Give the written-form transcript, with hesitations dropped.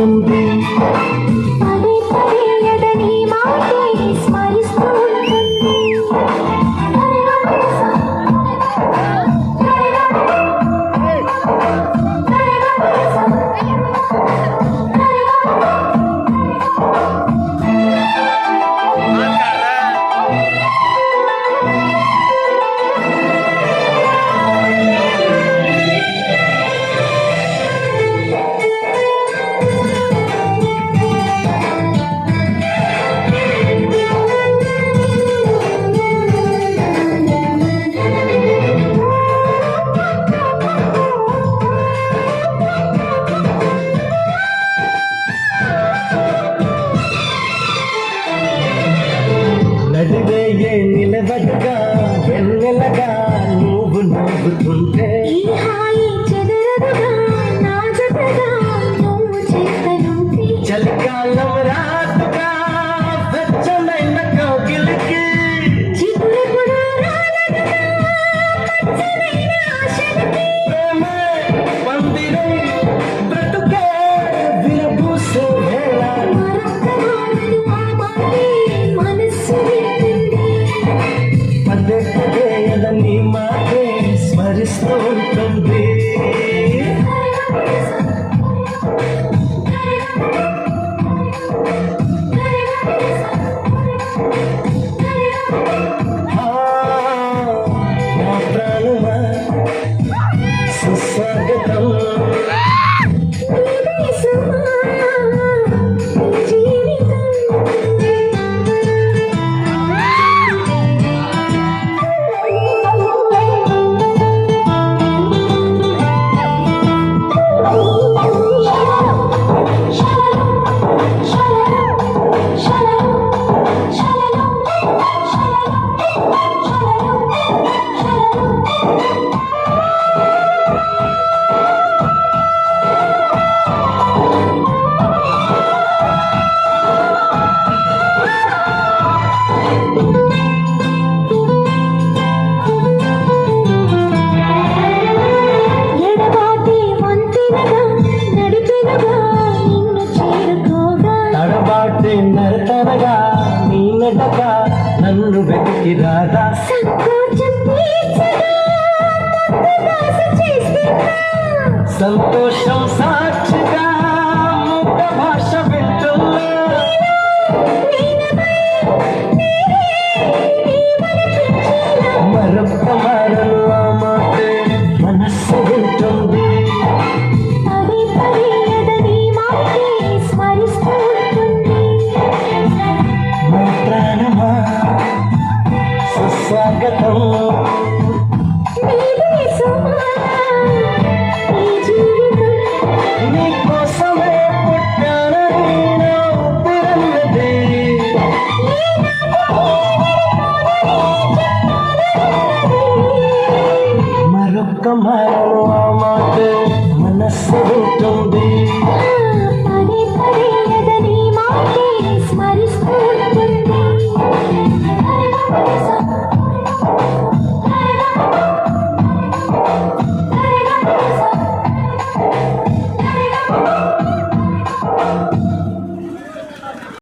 ఉంటుంది. పదే పదే ఎదని మాటే స్మరిస్తూ ఉంటుంది. నడివేయే నిలబడగా వెన్నెలగా నువ్వు నవ్వుతుంటే ఈ హాయి చెదరదుగా నా జతగా నువ్వు చేతనుంటే చలికాలం రాదుగా వెచ్చనైన కౌగిలికి చిగురెప్పుడు రాలదుగా పచ్చనైన ఆశలకి ప్రేమే పందిరై బ్రతుకే విరబూసే వేళ మరొక్క మాటలు ఆ మాటే మనస్సు వింటుంది. పదే పదే ఎదని మాటే స్మరిస్తూ ఉంటుంది. నా ప్రాణమా సుస్వాగతం. నీదే సుమా ఈ జీవితం. ఎడబాటి వంతెనగా నడిపెనుగా నిన్ను చేరుకోగా తడబాటి నరతనగా నీ నడగా నన్ను వెతికి రాదా సంకోచం తీర్చగా తప్పుదాస చేస్తున్నా. సంతోషం సాక్షిగా ముగ్ధ భాష వింటున్నా. మరొక్క మారను ఆ మాటే మనస్సు వింటుంది. పదే పదే ఎదని మాటే స్మరిస్తూ ఉంటుంది. నా ప్రాణమా సుస్వాగతం. నీదే సుమా ఈ జీవితం. నీకోసమే పుట్టానని నా ఊపిరన్నది. మరొక్క మారను ఆ మాటే మనస్సు వింటుంది.